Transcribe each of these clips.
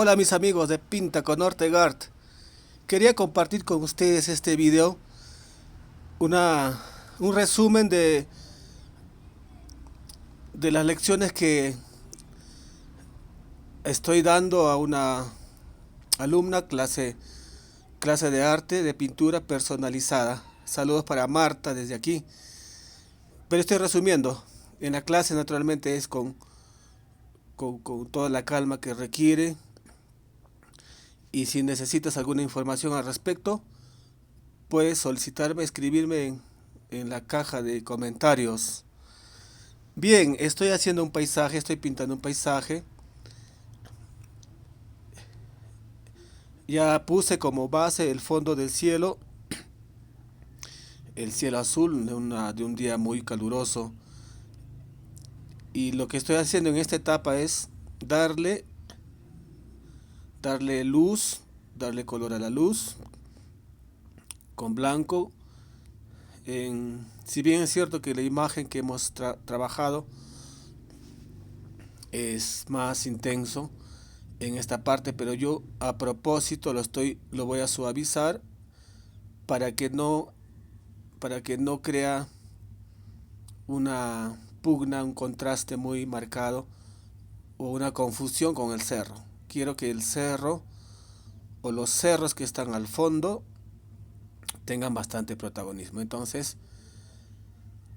Hola mis amigos de Pinta con Ortegart. Quería compartir con ustedes este video, una, un resumen de las lecciones que estoy dando a una alumna, clase de arte, de pintura personalizada. Saludos para Marta desde aquí. Pero estoy resumiendo. En la clase naturalmente es con toda la calma que requiere. Y si necesitas alguna información al respecto, puedes solicitarme, escribirme en la caja de comentarios. Bien, estoy haciendo un paisaje, estoy pintando un paisaje. Ya puse como base el fondo del cielo, el cielo azul de un día muy caluroso. Y lo que estoy haciendo en esta etapa es darle, darle luz, darle color a la luz con blanco. Si bien es cierto que la imagen que hemos trabajado es más intenso en esta parte, pero yo a propósito lo voy a suavizar para que no, para que no crea una pugna, un contraste muy marcado o una confusión con el cerro. Quiero que el cerro o los cerros que están al fondo tengan bastante protagonismo. Entonces,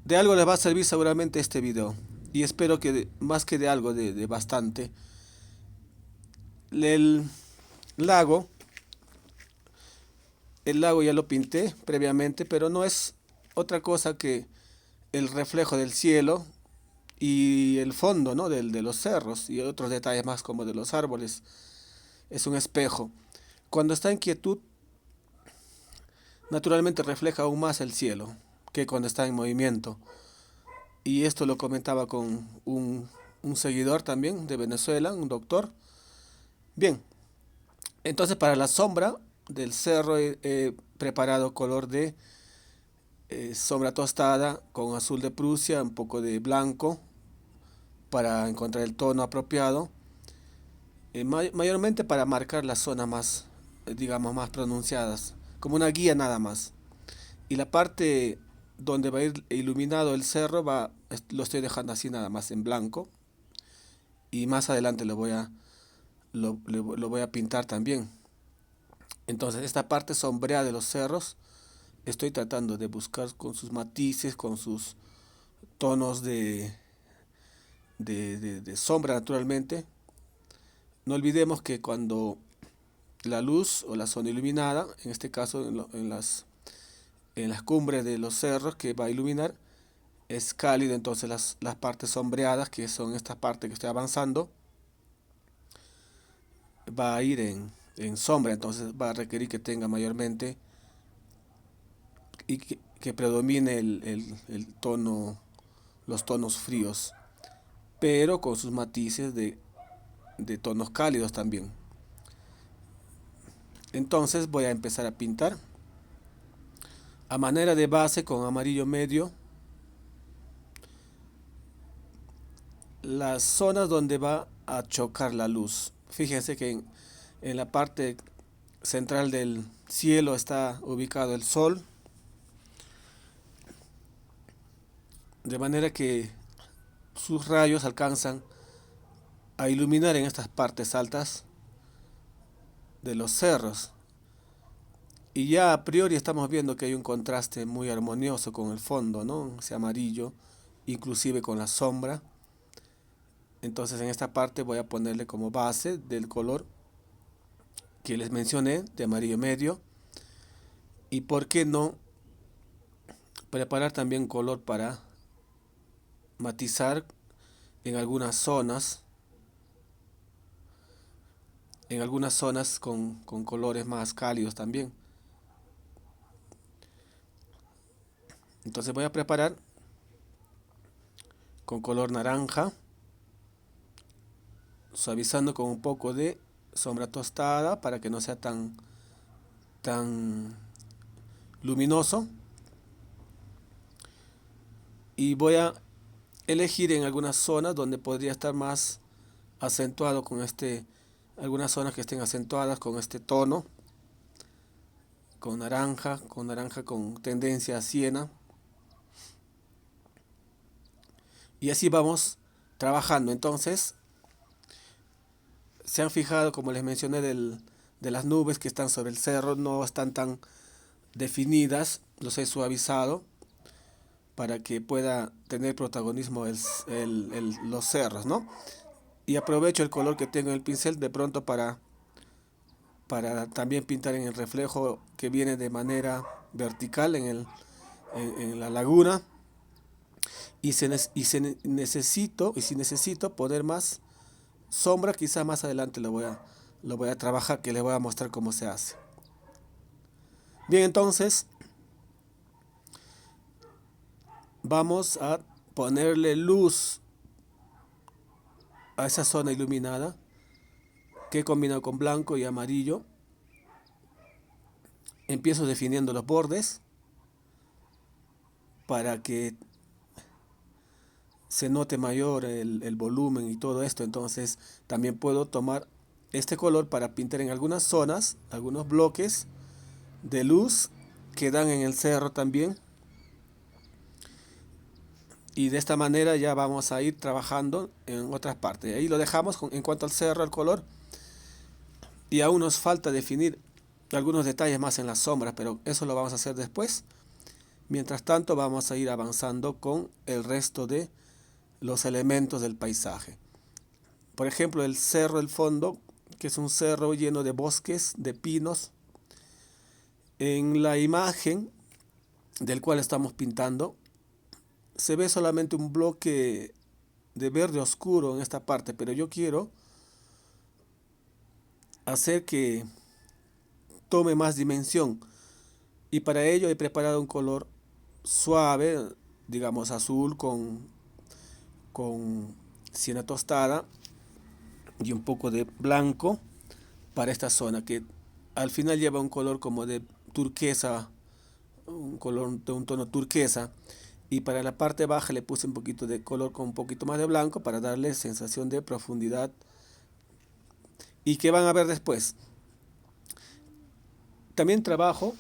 de algo les va a servir seguramente este video. Y espero que más que de algo, de bastante. El lago, el lago ya lo pinté previamente, pero no es otra cosa que el reflejo del cielo y el fondo, ¿no? De los cerros y otros detalles más como de los árboles. Es un espejo. Cuando está en quietud, naturalmente refleja aún más el cielo que cuando está en movimiento. Y esto lo comentaba con un seguidor también de Venezuela, un doctor. Bien, entonces para la sombra del cerro he preparado color de sombra tostada con azul de Prusia, un poco de blanco para encontrar el tono apropiado. Mayormente para marcar las zonas más, digamos, más pronunciadas, como una guía nada más. Y la parte donde va a ir iluminado el cerro lo estoy dejando así nada más en blanco. Y más adelante lo voy a pintar también. Entonces esta parte sombreada de los cerros estoy tratando de buscar con sus matices, con sus tonos de sombra naturalmente. No olvidemos que cuando la luz o la zona iluminada, en este caso en las cumbres de los cerros que va a iluminar, es cálido, entonces las partes sombreadas, que son esta parte que estoy avanzando, va a ir en sombra, entonces va a requerir que tenga mayormente y que predomine el tono, los tonos fríos, pero con sus matices de tonos cálidos también. Entonces voy a empezar a pintar a manera de base con amarillo medio las zonas donde va a chocar la luz. Fíjense que en la parte central del cielo está ubicado el sol, de manera que sus rayos alcanzan a iluminar en estas partes altas de los cerros. Y ya a priori estamos viendo que hay un contraste muy armonioso con el fondo, ¿no? Ese amarillo, inclusive con la sombra. Entonces en esta parte voy a ponerle como base del color que les mencioné, de amarillo medio. Y por qué no preparar también color para matizar en algunas zonas con colores más cálidos también. Entonces voy a preparar con color naranja, suavizando con un poco de sombra tostada para que no sea tan luminoso. Y voy a elegir en algunas zonas donde podría estar más acentuado con este algunas zonas que estén acentuadas con este tono, con naranja con tendencia a siena. Y así vamos trabajando. Entonces, se han fijado, como les mencioné, de las nubes que están sobre el cerro, no están tan definidas, los he suavizado para que pueda tener protagonismo los cerros, ¿no? Y aprovecho el color que tengo en el pincel de pronto para también pintar en el reflejo que viene de manera vertical en la laguna. Y si necesito poner más sombra, quizá más adelante lo voy a trabajar, que les voy a mostrar cómo se hace. Bien, entonces vamos a ponerle luz a esa zona iluminada que he combinado con blanco y amarillo. Empiezo definiendo los bordes para que se note mayor el volumen y todo esto. Entonces también puedo tomar este color para pintar en algunas zonas, algunos bloques de luz que dan en el cerro también. Y de esta manera ya vamos a ir trabajando en otras partes. Ahí lo dejamos en cuanto al cerro, al color. Y aún nos falta definir algunos detalles más en las sombras, pero eso lo vamos a hacer después. Mientras tanto vamos a ir avanzando con el resto de los elementos del paisaje. Por ejemplo, el cerro, el fondo, que es un cerro lleno de bosques, de pinos. En la imagen del cual estamos pintando, se ve solamente un bloque de verde oscuro en esta parte, pero yo quiero hacer que tome más dimensión, y para ello he preparado un color suave, digamos azul con siena tostada y un poco de blanco para esta zona, que al final lleva un color como de turquesa, un color de un tono turquesa. Y para la parte baja le puse un poquito de color con un poquito más de blanco para darle sensación de profundidad, y que van a ver después. También trabajo,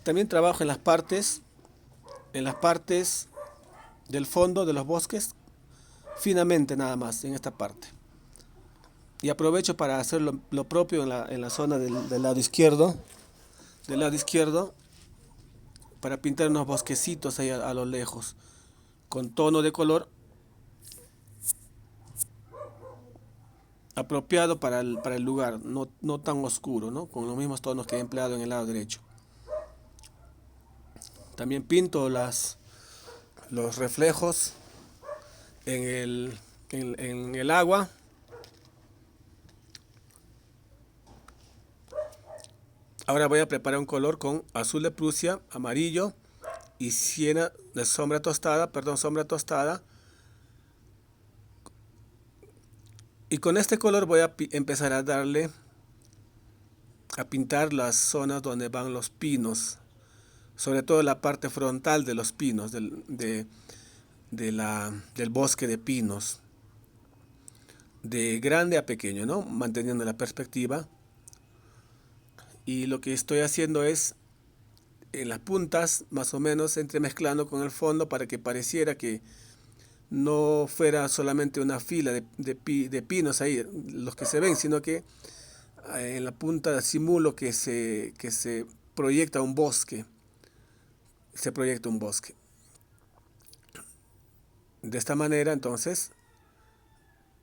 también trabajo en las partes del fondo de los bosques, finamente nada más en esta parte. Y aprovecho para hacer lo propio en la zona del lado izquierdo, para pintar unos bosquecitos ahí a lo lejos, con tono de color apropiado para el lugar, no tan oscuro, ¿no? Con los mismos tonos que he empleado en el lado derecho. También pinto los reflejos en el agua. Ahora voy a preparar un color con azul de Prusia, amarillo y siena de sombra tostada. Y con este color voy a empezar a pintar las zonas donde van los pinos, sobre todo la parte frontal de los pinos, del bosque de pinos, de grande a pequeño, ¿no? Manteniendo la perspectiva. Y lo que estoy haciendo es en las puntas, más o menos entremezclando con el fondo, para que pareciera que no fuera solamente una fila de pinos ahí, los que se ven, sino que en la punta simulo que se proyecta un bosque. Se proyecta un bosque. De esta manera, entonces,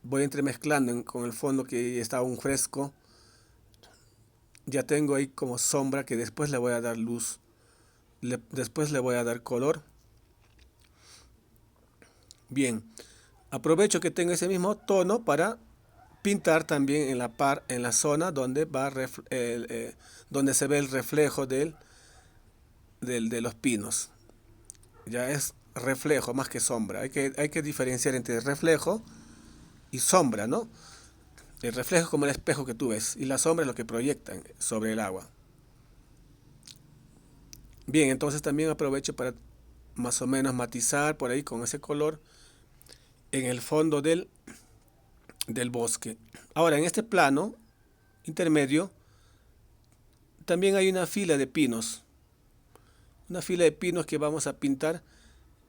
voy entremezclando con el fondo que está aún fresco. Ya tengo ahí como sombra que después le voy a dar luz. Después le voy a dar color. Bien, aprovecho que tengo ese mismo tono para pintar también en la zona donde donde se ve el reflejo de los pinos. Ya es reflejo más que sombra. Hay que diferenciar entre reflejo y sombra, ¿no? El reflejo es como el espejo que tú ves, y la sombra es lo que proyectan sobre el agua. Bien, entonces también aprovecho para más o menos matizar por ahí con ese color en el fondo del bosque. Ahora, en este plano intermedio también hay una fila de pinos. Una fila de pinos que vamos a pintar,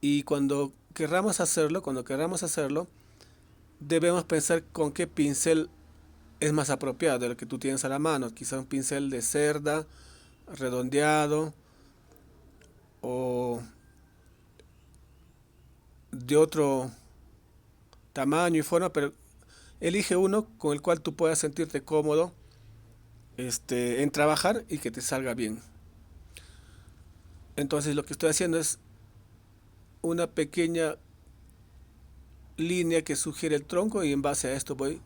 y cuando querramos hacerlo, debemos pensar con qué pincel es más apropiado de lo que tú tienes a la mano. Quizá un pincel de cerda, redondeado, o de otro tamaño y forma, pero elige uno con el cual tú puedas sentirte cómodo en trabajar y que te salga bien. Entonces lo que estoy haciendo es una pequeña línea que sugiere el tronco, y en base a esto voy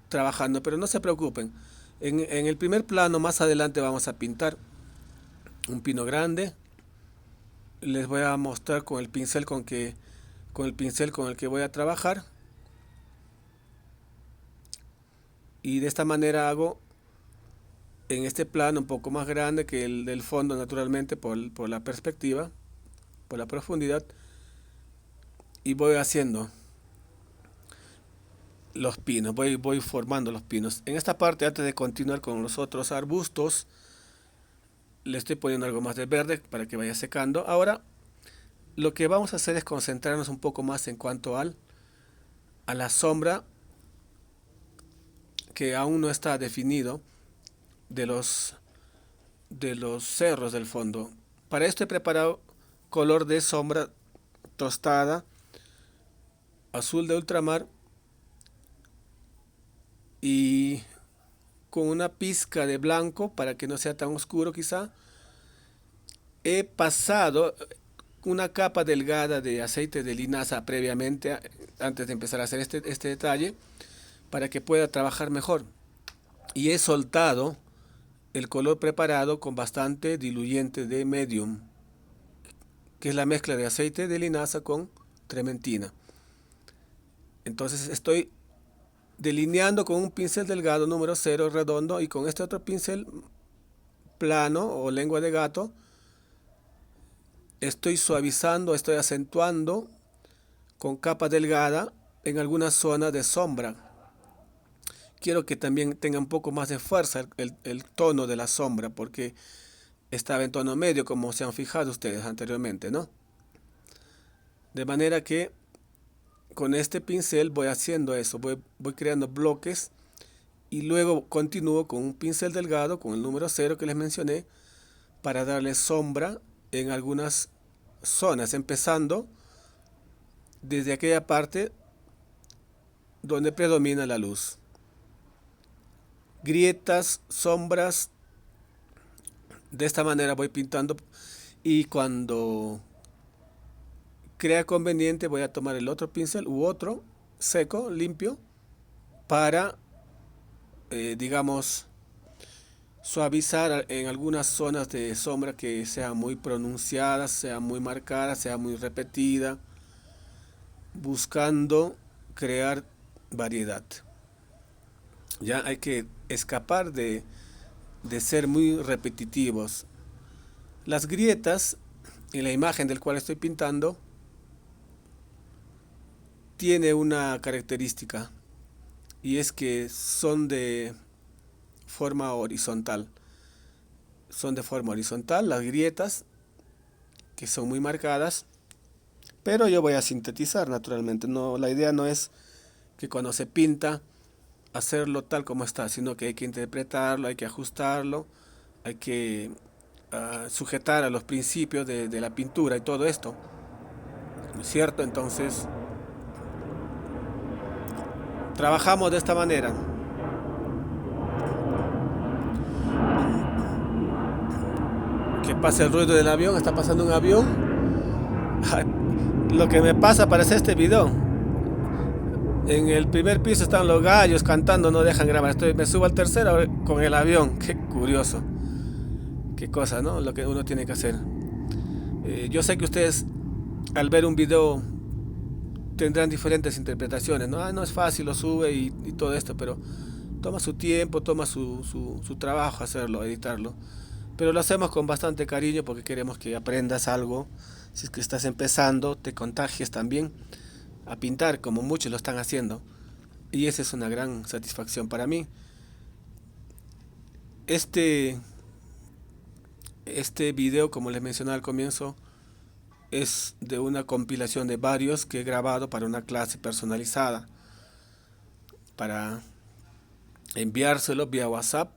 trabajando, pero no se preocupen. En el primer plano más adelante vamos a pintar un pino grande. Les voy a mostrar con el pincel con el que voy a trabajar, y de esta manera hago en este plano un poco más grande que el del fondo, naturalmente por la perspectiva, por la profundidad, y voy haciendo los pinos, voy formando los pinos. En esta parte, antes de continuar con los otros arbustos, le estoy poniendo algo más de verde para que vaya secando. Ahora lo que vamos a hacer es concentrarnos un poco más en cuanto a la sombra, que aún no está definido, de los cerros del fondo. Para esto he preparado color de sombra tostada, azul de ultramar, y con una pizca de blanco para que no sea tan oscuro quizá. He pasado una capa delgada de aceite de linaza previamente, antes de empezar a hacer este detalle, para que pueda trabajar mejor. Y he soltado el color preparado con bastante diluyente de medium, que es la mezcla de aceite de linaza con trementina. Entonces estoy delineando con un pincel delgado número 0 redondo, y con este otro pincel plano o lengua de gato estoy suavizando, estoy acentuando con capa delgada en algunas zonas de sombra. Quiero que también tenga un poco más de fuerza el tono de la sombra, porque estaba en tono medio, como se han fijado ustedes anteriormente, ¿no? De manera que con este pincel voy haciendo eso, voy creando bloques, y luego continúo con un pincel delgado, con el número 0 que les mencioné, para darle sombra en algunas zonas, empezando desde aquella parte donde predomina la luz. Grietas, sombras, de esta manera voy pintando, y cuando crea conveniente voy a tomar el otro pincel u otro seco, limpio, para, digamos, suavizar en algunas zonas de sombra que sean muy pronunciadas, sean muy marcadas, sea muy repetida, buscando crear variedad. Ya hay que escapar de ser muy repetitivos. Las grietas en la imagen del cual estoy pintando tiene una característica, y es que son de forma horizontal. Son de forma horizontal las grietas, que son muy marcadas, pero yo voy a sintetizar naturalmente. No, la idea no es que cuando se pinta hacerlo tal como está, sino que hay que interpretarlo, hay que ajustarlo, hay que sujetar a los principios de la pintura y todo esto, ¿no es cierto? Entonces trabajamos de esta manera. Que pase el ruido del avión, está pasando un avión. Lo que me pasa para hacer este video: en el primer piso están los gallos cantando, no dejan grabar. Me subo al tercero con el avión. Qué curioso, qué cosa, ¿no? Lo que uno tiene que hacer. Yo sé que ustedes, al ver un video, tendrán diferentes interpretaciones, ¿no? No es fácil, lo sube y todo esto, pero toma su tiempo, toma su trabajo hacerlo, editarlo. Pero lo hacemos con bastante cariño, porque queremos que aprendas algo. Si es que estás empezando, te contagies también a pintar, como muchos lo están haciendo. y esa es una gran satisfacción para mí. Este, este video, como les mencioné al comienzo, es de una compilación de varios que he grabado para una clase personalizada, para enviárselo vía WhatsApp.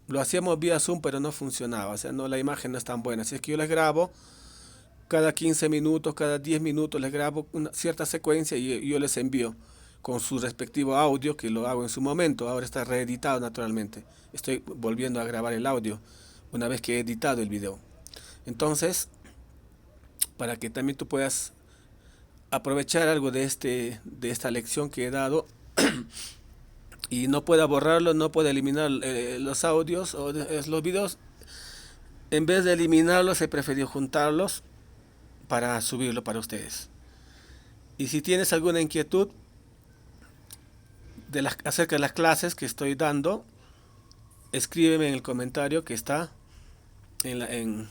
Lo hacíamos vía Zoom, pero no funcionaba, o sea, no, la imagen no es tan buena. Así es que yo les grabo cada 15 minutos, cada 10 minutos, les grabo una cierta secuencia y yo les envío con su respectivo audio, que lo hago en su momento. Ahora está reeditado naturalmente. Estoy volviendo a grabar el audio una vez que he editado el video. Entonces, para que también tú puedas aprovechar algo de esta lección que he dado y no pueda borrarlo, no pueda eliminar los audios o los videos, en vez de eliminarlos he preferido juntarlos para subirlo para ustedes. Y si tienes alguna inquietud acerca de las clases que estoy dando, escríbeme en el comentario que está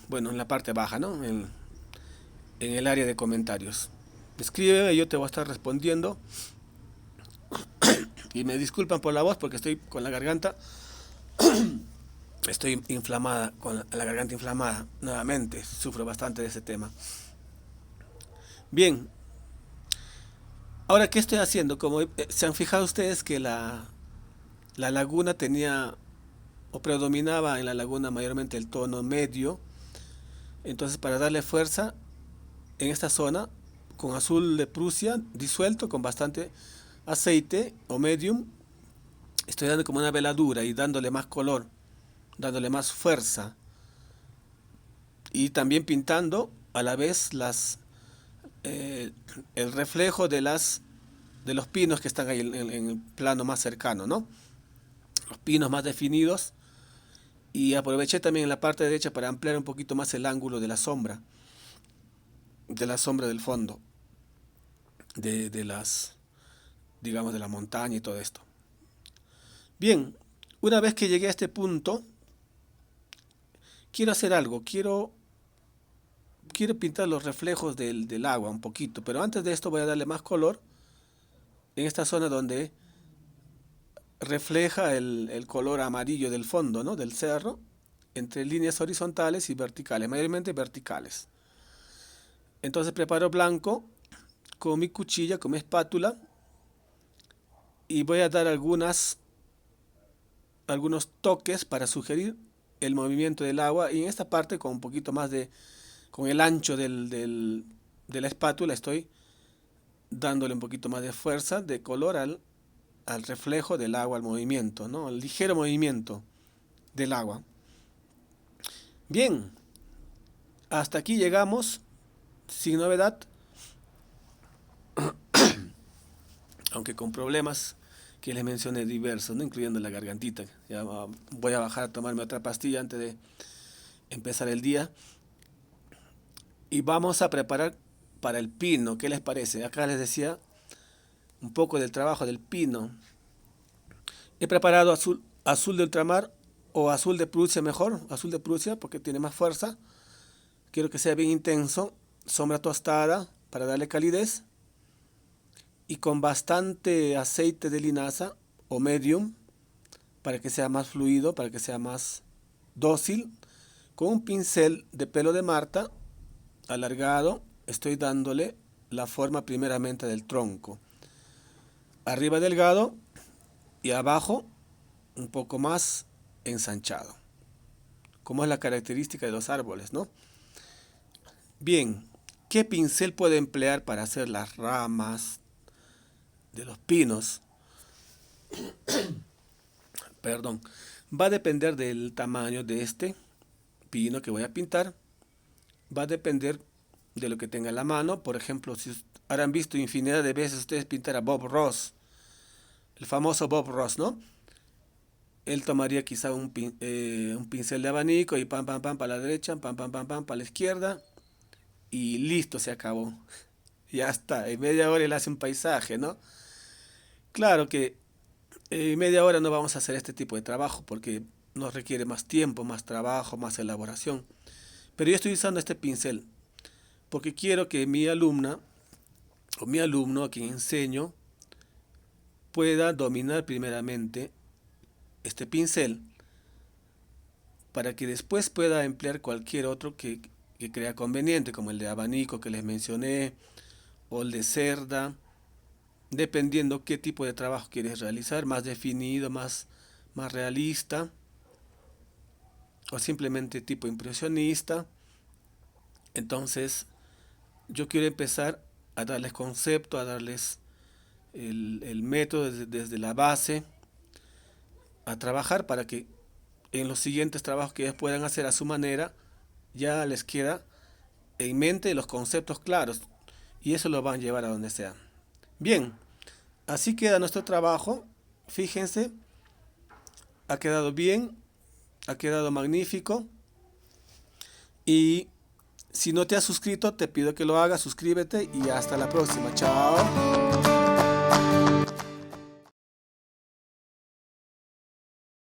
bueno, en la parte baja, ¿no? En el área de comentarios. Escríbeme, yo te voy a estar respondiendo. Y me disculpan por la voz porque estoy con la garganta. Estoy inflamada, con la garganta inflamada. Nuevamente, sufro bastante de ese tema. Bien, ahora, ¿qué estoy haciendo? Como se han fijado ustedes que la laguna tenía o predominaba en la laguna mayormente el tono medio. Entonces, para darle fuerza en esta zona, con azul de Prusia disuelto con bastante aceite o medium, estoy dando como una veladura y dándole más color, dándole más fuerza, y también pintando a la vez eh, el reflejo de los pinos que están ahí en el plano más cercano, ¿no? Los pinos más definidos. Y aproveché también en la parte derecha para ampliar un poquito más el ángulo de la sombra del fondo, de las, digamos, de la montaña y todo esto. Bien, una vez que llegué a este punto, quiero hacer algo, quiero pintar los reflejos del agua un poquito, pero antes de esto voy a darle más color en esta zona donde refleja el color amarillo del fondo, ¿no? Del cerro, entre líneas horizontales y verticales, mayormente verticales. Entonces preparo blanco con mi cuchilla, con mi espátula, y voy a dar algunos toques para sugerir el movimiento del agua, y en esta parte con un poquito más con el ancho de la espátula estoy dándole un poquito más de fuerza, de color al reflejo del agua, al movimiento, ¿no? Al ligero movimiento del agua. Bien, hasta aquí llegamos sin novedad, aunque con problemas que les mencioné diversos, ¿no? Incluyendo la gargantita. Ya voy a bajar a tomarme otra pastilla antes de empezar el día. Y vamos a preparar para el pino. ¿Qué les parece? Acá les decía un poco del trabajo del pino. He preparado azul de ultramar o azul de Prusia mejor. Azul de Prusia porque tiene más fuerza. Quiero que sea bien intenso. Sombra tostada para darle calidez. Y con bastante aceite de linaza o medium para que sea más fluido, para que sea más dócil. Con un pincel de pelo de Marta alargado estoy dándole la forma primeramente del tronco. Arriba delgado y abajo un poco más ensanchado, como es la característica de los árboles, ¿no? Bien, ¿qué pincel puedo emplear para hacer las ramas de los pinos? Perdón, va a depender del tamaño de este pino que voy a pintar. Va a depender de lo que tenga en la mano. Por ejemplo, si habrán visto infinidad de veces ustedes pintar a Bob Ross, el famoso Bob Ross, ¿no? Él tomaría quizá un pincel de abanico y pam, pam, pam para la derecha, pam, pam, pam, pam para la izquierda, y listo, se acabó. Ya está, en media hora él hace un paisaje, ¿no? Claro que en media hora no vamos a hacer este tipo de trabajo porque nos requiere más tiempo, más trabajo, más elaboración. Pero yo estoy usando este pincel porque quiero que mi alumna o mi alumno a quien enseño pueda dominar primeramente este pincel para que después pueda emplear cualquier otro que crea conveniente, como el de abanico que les mencioné, o el de cerda, dependiendo qué tipo de trabajo quieres realizar, más definido, más realista, o simplemente tipo impresionista. Entonces, yo quiero empezar a darles concepto, a darles el método desde la base, a trabajar para que en los siguientes trabajos que ellos puedan hacer a su manera, ya les queda en mente los conceptos claros y eso lo van a llevar a donde sea. Bien, así queda nuestro trabajo. Fíjense, ha quedado bien, ha quedado magnífico. Y si no te has suscrito, te pido que lo hagas, suscríbete y hasta la próxima. Chao.